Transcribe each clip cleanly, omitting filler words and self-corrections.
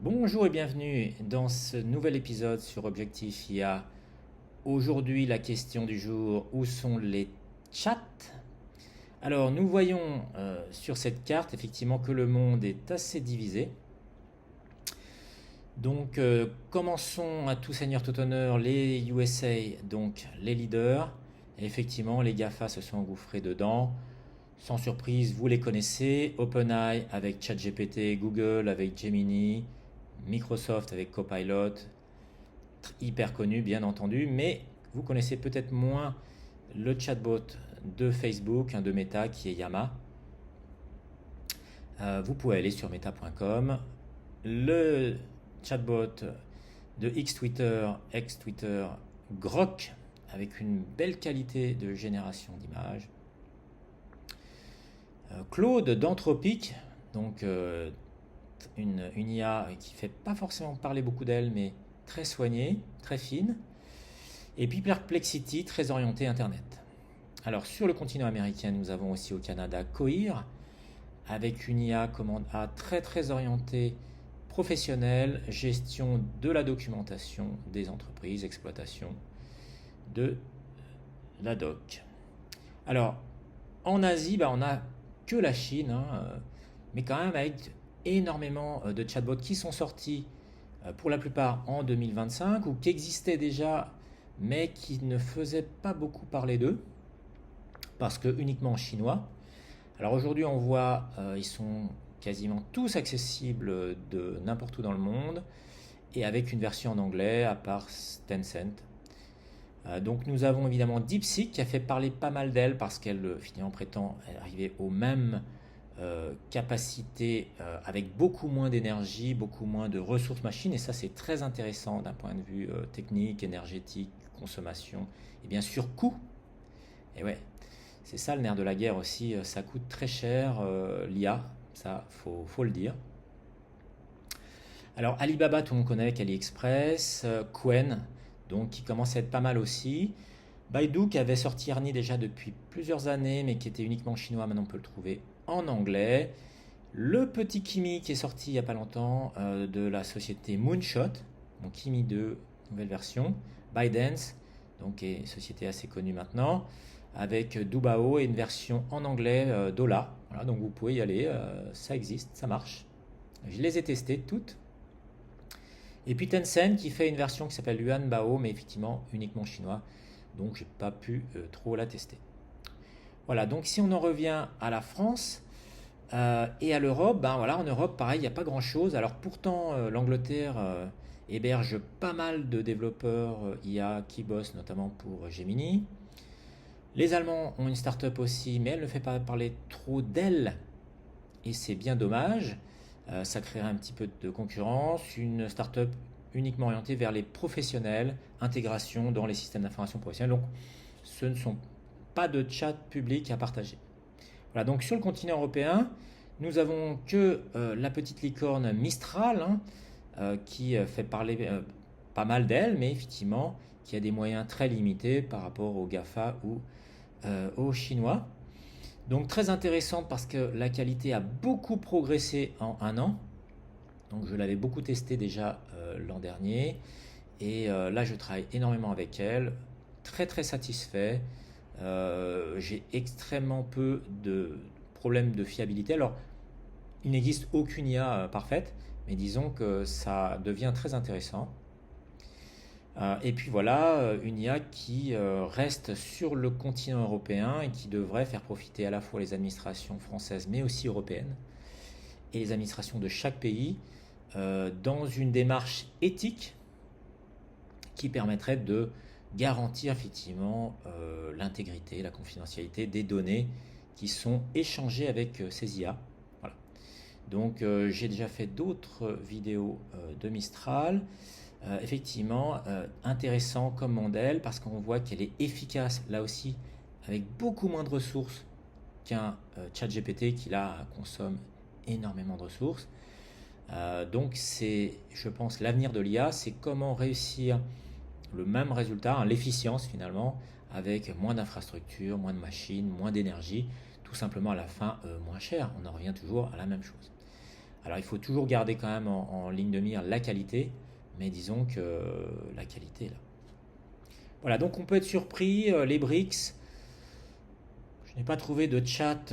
Bonjour et bienvenue dans ce nouvel épisode sur Objectif IA. Aujourd'hui, la question du jour, où sont les chats? Alors, nous voyons sur cette carte effectivement que le monde est assez divisé. Donc, commençons à tout seigneur, tout honneur, les USA, donc les leaders. Et effectivement, les GAFA se sont engouffrés dedans. Sans surprise, vous les connaissez. OpenAI avec ChatGPT, Google avec Gemini, Microsoft avec Copilot, hyper connu bien entendu, mais vous connaissez peut-être moins le chatbot de Facebook, de Meta qui est Llama. Vous pouvez aller sur meta.com. Le chatbot de X-Twitter, ex-Twitter, Grok, avec une belle qualité de génération d'images. Claude d'Anthropic, donc une IA qui fait pas forcément parler beaucoup d'elle, mais très soignée, très fine. Et puis Perplexity, très orientée Internet. Alors sur le continent américain, nous avons aussi au Canada Cohere, avec une IA commande A très orientée professionnelle, gestion de la documentation des entreprises, exploitation de la doc. Alors en Asie, on n'a que la Chine, mais quand même avec énormément de chatbots qui sont sortis pour la plupart en 2025 ou qui existaient déjà mais qui ne faisaient pas beaucoup parler d'eux parce que uniquement en chinois. Alors aujourd'hui on voit ils sont quasiment tous accessibles de n'importe où dans le monde et avec une version en anglais à part Tencent. Donc nous avons évidemment DeepSeek qui a fait parler pas mal d'elle parce qu'elle finalement prétend arriver aux mêmes capacités avec beaucoup moins d'énergie, beaucoup moins de ressources machines et ça c'est très intéressant d'un point de vue technique, énergétique, consommation et bien sûr coût. Et ouais, c'est ça le nerf de la guerre aussi, ça coûte très cher l'IA, ça faut le dire. Alors Alibaba, tout le monde connaît avec AliExpress, Qwen, donc qui commence à être pas mal aussi. Baidu qui avait sorti Ernie déjà depuis plusieurs années, mais qui était uniquement chinois, maintenant on peut le trouver en anglais. Le petit Kimi qui est sorti il n'y a pas longtemps de la société Moonshot, donc Kimi 2, nouvelle version. ByteDance, donc qui est une société assez connue maintenant, avec Dubao et une version en anglais Dola. Voilà, donc vous pouvez y aller, ça existe, ça marche. Je les ai testées toutes. Et puis Tencent qui fait une version qui s'appelle Yuanbao, mais effectivement uniquement chinois, donc j'ai pas pu trop la tester. Voilà, donc si on en revient à la France et à l'Europe, voilà, en Europe pareil, il n'y a pas grand-chose. Alors pourtant l'Angleterre héberge pas mal de développeurs IA qui bossent notamment pour Gemini. Les Allemands ont une start-up aussi, mais elle ne fait pas parler trop d'elle, et c'est bien dommage. Ça créerait un petit peu de concurrence, une start-up uniquement orientée vers les professionnels, intégration dans les systèmes d'information professionnels. Donc, ce ne sont pas de chat public à partager. Voilà, donc sur le continent européen, nous avons que la petite licorne Mistral, qui fait parler pas mal d'elle, mais effectivement, qui a des moyens très limités par rapport aux GAFA ou aux Chinois. Donc très intéressant parce que la qualité a beaucoup progressé en un an. Donc je l'avais beaucoup testé déjà l'an dernier. Et là je travaille énormément avec elle. Très satisfait. J'ai extrêmement peu de problèmes de fiabilité. Alors il n'existe aucune IA parfaite. Mais disons que ça devient très intéressant. Et puis voilà, une IA qui reste sur le continent européen et qui devrait faire profiter à la fois les administrations françaises mais aussi européennes et les administrations de chaque pays dans une démarche éthique qui permettrait de garantir effectivement l'intégrité, la confidentialité des données qui sont échangées avec ces IA. Voilà. Donc j'ai déjà fait d'autres vidéos de Mistral. Effectivement, intéressant comme modèle parce qu'on voit qu'elle est efficace là aussi avec beaucoup moins de ressources qu'un ChatGPT qui là consomme énormément de ressources. Donc c'est, je pense, l'avenir de l'IA, c'est comment réussir le même résultat, l'efficience finalement, avec moins d'infrastructures, moins de machines, moins d'énergie, tout simplement à la fin moins cher. On en revient toujours à la même chose. Alors il faut toujours garder quand même en ligne de mire la qualité, mais disons que la qualité est là. Voilà, donc on peut être surpris, les BRICS, je n'ai pas trouvé de chat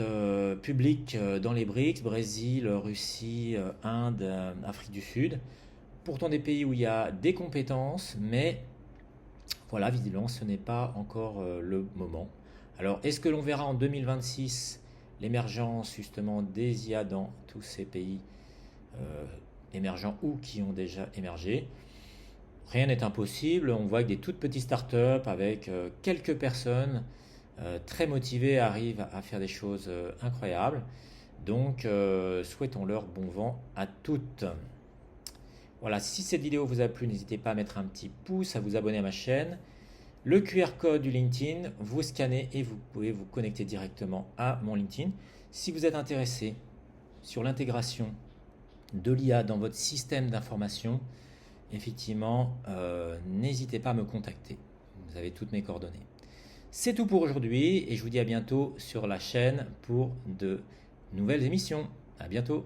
public dans les BRICS, Brésil, Russie, Inde, Afrique du Sud. Pourtant des pays où il y a des compétences, mais voilà, visiblement ce n'est pas encore le moment. Alors est-ce que l'on verra en 2026 l'émergence justement des IA dans tous ces pays euh, émergents ou qui ont déjà émergé? Rien n'est impossible, on voit que des toutes petites startups avec quelques personnes très motivées arrivent à faire des choses incroyables. Donc souhaitons-leur bon vent à toutes. Voilà, si cette vidéo vous a plu, n'hésitez pas à mettre un petit pouce, à vous abonner à ma chaîne. Le QR code du LinkedIn, vous scannez et vous pouvez vous connecter directement à mon LinkedIn. Si vous êtes intéressé sur l'intégration de l'IA dans votre système d'information, effectivement, n'hésitez pas à me contacter. Vous avez toutes mes coordonnées. C'est tout pour aujourd'hui et je vous dis à bientôt sur la chaîne pour de nouvelles émissions. À bientôt.